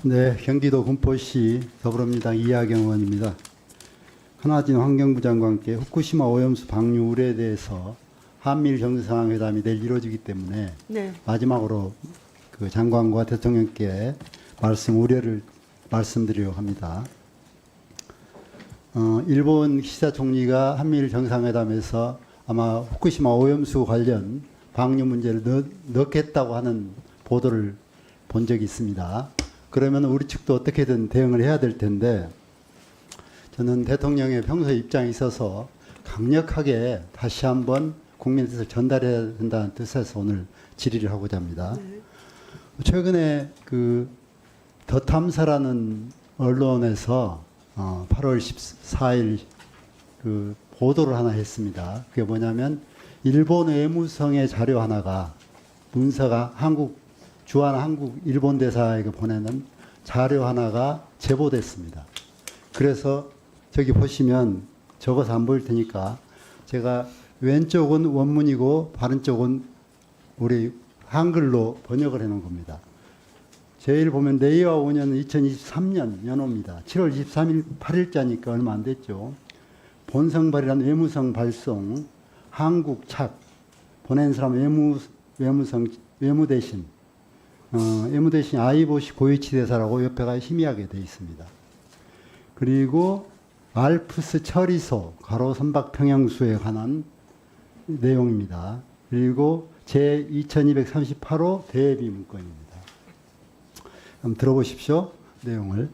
네, 경기도 군포시 더불어민주당 이하경 의원입니다. 하나진 환경부 장관께 후쿠시마 오염수 방류 우려에 대해서 한미일 정상회담이 내일 이루어지기 때문에 네. 마지막으로 그 장관과 대통령께 우려를 말씀드리려고 합니다. 일본 기시다 총리가 한미일 정상회담에서 아마 후쿠시마 오염수 관련 방류 문제를 넣겠다고 하는 보도를 본 적이 있습니다. 그러면 우리 측도 어떻게든 대응을 해야 될 텐데, 저는 대통령의 평소의 입장에 있어서 강력하게 다시 한번 국민의 뜻을 전달해야 된다는 뜻에서 오늘 질의를 하고자 합니다. 네. 최근에 그 더 탐사라는 언론에서 8월 14일 그 보도를 하나 했습니다. 그게 뭐냐면 일본 외무성의 자료 하나가 문서가 주한 한국 일본 대사에게 보내는 자료 하나가 제보됐습니다. 그래서 저기 보시면 적어서 안 보일 테니까 제가 왼쪽은 원문이고 바른쪽은 우리 한글로 번역을 해놓은 겁니다. 제일 보면 내이와 5년은 2023년 연호입니다. 7월 23일 8일자니까 얼마 안 됐죠. 본성발이란 외무성 발송, 한국 착, 보낸 사람 외무대신 아이보시 고이치 대사라고 옆에가 희미하게 되어 있습니다. 그리고 알프스 처리소 가로 선박 평형수에 관한 내용입니다. 그리고 제 2238호 대비 문건입니다. 한번 들어보십시오. 내용을.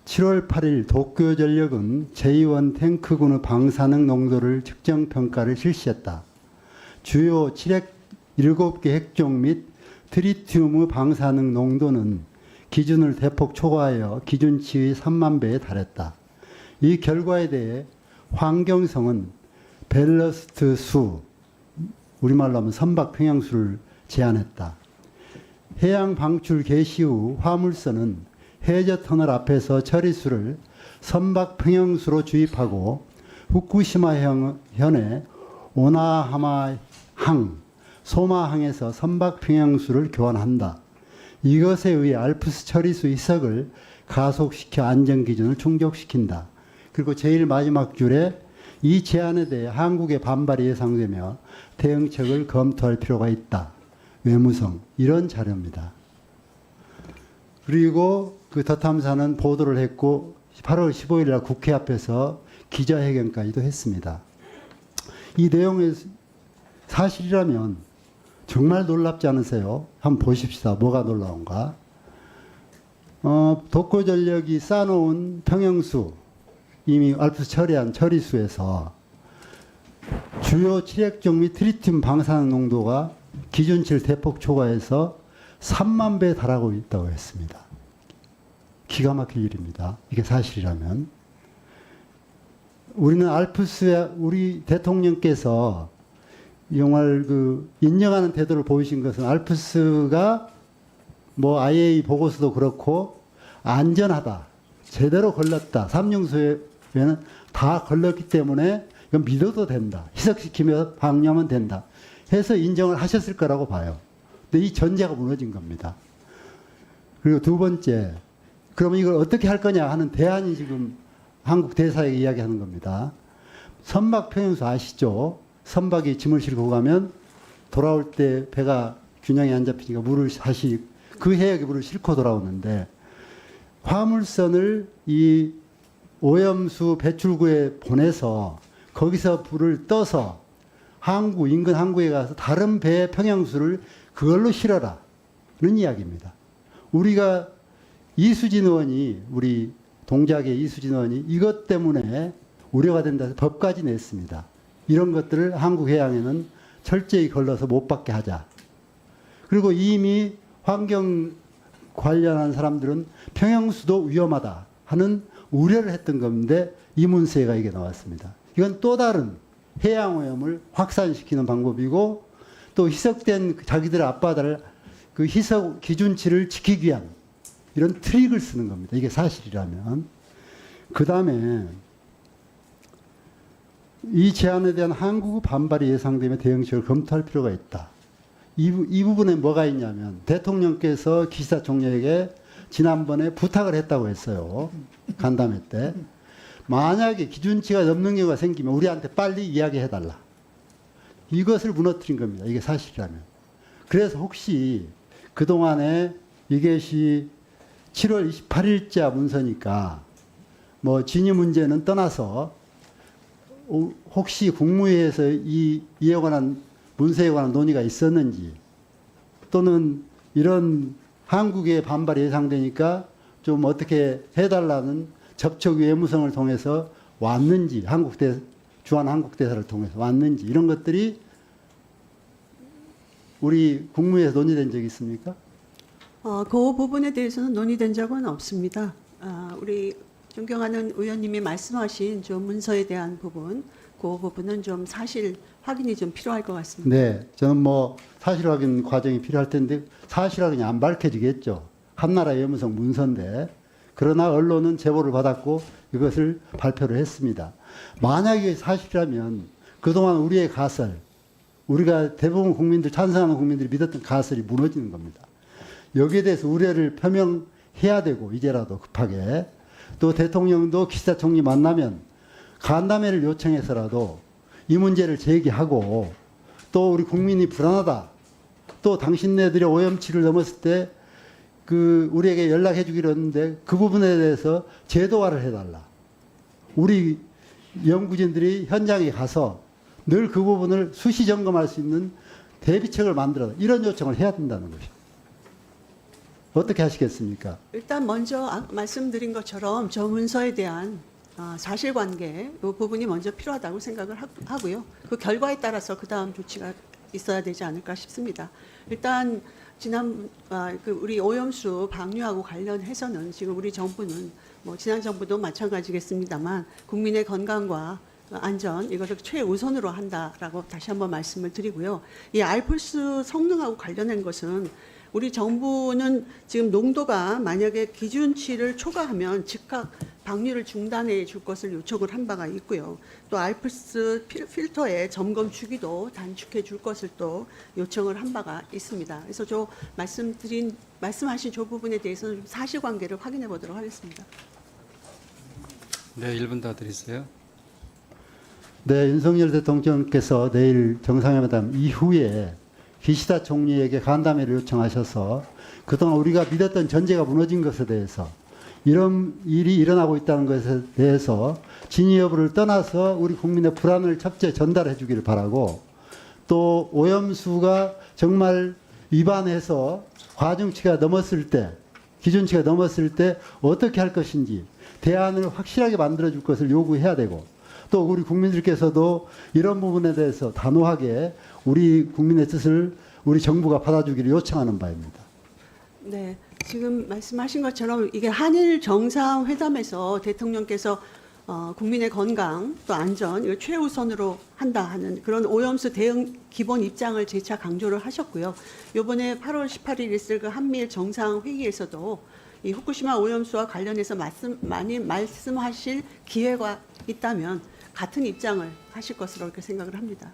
7월 8일 도쿄전력은 제2원 탱크군의 방사능 농도를 측정 평가를 실시했다. 주요 7개 핵종 및 트리튬의 방사능 농도는 기준을 대폭 초과하여 기준치의 3만 배에 달했다. 이 결과에 대해 환경성은 밸러스트 수, 우리말로 하면 선박 평형수를 제한했다. 해양 방출 개시 후 화물선은 해저 터널 앞에서 처리수를 선박 평형수로 주입하고 후쿠시마 현의 오나하마 항, 소마항에서 선박 평형수를 교환한다. 이것에 의해 알프스 처리수 이석을 가속시켜 안전기준을 충족시킨다. 그리고 제일 마지막 줄에 이 제안에 대해 한국의 반발이 예상되며 대응책을 검토할 필요가 있다. 외무성, 이런 자료입니다. 그리고 그 더 탐사는 보도를 했고 8월 15일 날 국회 앞에서 기자회견까지도 했습니다. 이 내용이 사실이라면 정말 놀랍지 않으세요? 한번 보십시다. 뭐가 놀라운가? 도쿄전력이 쌓아놓은 평형수, 이미 알프스 처리한 처리수에서 주요 7핵종 및 트리튬 방사능 농도가 기준치를 대폭 초과해서 3만 배에 달하고 있다고 했습니다. 기가 막힐 일입니다. 이게 사실이라면. 우리는 알프스에 우리 대통령께서 정말 인정하는 태도를 보이신 것은 알프스가 IAEA 보고서도 그렇고 안전하다. 제대로 걸렀다. 삼중수에는 다 걸렀기 때문에 이건 믿어도 된다. 희석시키며 방류하면 된다. 해서 인정을 하셨을 거라고 봐요. 근데 이 전제가 무너진 겁니다. 그리고 두 번째, 그러면 이걸 어떻게 할 거냐 하는 대안이 지금 한국 대사에게 이야기하는 겁니다. 선박 평형수 아시죠? 선박이 짐을 싣고 가면 돌아올 때 배가 균형이 안 잡히니까 물을 다시 그 해역에 물을 싣고 돌아오는데, 화물선을 이 오염수 배출구에 보내서 거기서 불을 떠서 인근 항구에 가서 다른 배의 평형수를 그걸로 실어라. 는 이야기입니다. 우리가 이수진 의원이, 우리 동작의 이수진 의원이 이것 때문에 우려가 된다 해서 법까지 냈습니다. 이런 것들을 한국 해양에는 철저히 걸러서 못 받게 하자. 그리고 이미 환경 관련한 사람들은 평형수도 위험하다 하는 우려를 했던 건데 이문세가 이게 나왔습니다. 이건 또 다른 해양오염을 확산시키는 방법이고, 또 희석된 자기들의 앞바다를 그 희석 기준치를 지키기 위한 이런 트릭을 쓰는 겁니다. 이게 사실이라면. 그 다음에 이 제안에 대한 한국의 반발이 예상되며 대응책을 검토할 필요가 있다. 이 부분에 뭐가 있냐면 대통령께서 기시다 총리에게 지난번에 부탁을 했다고 했어요. 간담회 때. 만약에 기준치가 넘는 경우가 생기면 우리한테 빨리 이야기해달라. 이것을 무너뜨린 겁니다. 이게 사실이라면. 그래서 혹시 그동안에 이것이 7월 28일자 문서니까 뭐 진위 문제는 떠나서 혹시 국무회에서 이에 관한 문서에 관한 논의가 있었는지 또는 이런 한국의 반발이 예상되니까 좀 어떻게 해달라는 접촉 외무성을 통해서 왔는지 주한 한국 대사를 통해서 왔는지 이런 것들이 우리 국무회에서 논의된 적이 있습니까? 그 부분에 대해서는 논의된 적은 없습니다. 우리 존경하는 의원님이 말씀하신 저 문서에 대한 부분, 그 부분은 좀 사실 확인이 좀 필요할 것 같습니다. 네, 저는 뭐 사실 확인 과정이 필요할 텐데 사실 확인이 안 밝혀지겠죠. 한나라 외무성 문서인데 그러나 언론은 제보를 받았고 이것을 발표를 했습니다. 만약에 사실이라면 그동안 우리의 가설, 우리가 대부분 국민들 찬성하는 국민들이 믿었던 가설이 무너지는 겁니다. 여기에 대해서 우려를 표명해야 되고 이제라도 급하게 또 대통령도 기시다 총리 만나면 간담회를 요청해서라도 이 문제를 제기하고 또 우리 국민이 불안하다. 또 당신네들의 오염치를 넘었을 때 우리에게 연락해 주기로 했는데 그 부분에 대해서 제도화를 해달라. 우리 연구진들이 현장에 가서 늘 그 부분을 수시 점검할 수 있는 대비책을 만들어 이런 요청을 해야 된다는 것이죠. 어떻게 하시겠습니까? 일단 먼저 말씀드린 것처럼 저 문서에 대한 사실관계 이 부분이 먼저 필요하다고 생각을 하고요. 그 결과에 따라서 그 다음 조치가 있어야 되지 않을까 싶습니다. 일단 우리 오염수 방류하고 관련해서는 지금 우리 정부는 뭐 지난 정부도 마찬가지겠습니다만 국민의 건강과 안전 이것을 최우선으로 한다라고 다시 한번 말씀을 드리고요. 이 알프스 성능하고 관련된 것은 우리 정부는 지금 농도가 만약에 기준치를 초과하면 즉각 방류를 중단해 줄 것을 요청을 한 바가 있고요. 또 알프스 필터의 점검 주기도 단축해 줄 것을 또 요청을 한 바가 있습니다. 그래서 저 말씀하신 저 부분에 대해서는 좀 사실관계를 확인해 보도록 하겠습니다. 네, 1분 더 드리세요. 네, 윤석열 대통령께서 내일 정상회담 이후에 기시다 총리에게 간담회를 요청하셔서 그동안 우리가 믿었던 전제가 무너진 것에 대해서 이런 일이 일어나고 있다는 것에 대해서 진위 여부를 떠나서 우리 국민의 불안을 첫째 전달해 주기를 바라고 또 오염수가 정말 위반해서 과중치가 넘었을 때 기준치가 넘었을 때 어떻게 할 것인지 대안을 확실하게 만들어 줄 것을 요구해야 되고 또 우리 국민들께서도 이런 부분에 대해서 단호하게 우리 국민의 뜻을 우리 정부가 받아주기를 요청하는 바입니다. 네, 지금 말씀하신 것처럼 이게 한일 정상회담에서 대통령께서 국민의 건강 또 안전 이걸 최우선으로 한다 하는 그런 오염수 대응 기본 입장을 재차 강조를 하셨고요. 이번에 8월 18일 있을 그 한미일 정상회의에서도 이 후쿠시마 오염수와 관련해서 많이 말씀하실 기회가 있다면 같은 입장을 하실 것으로 이렇게 생각을 합니다.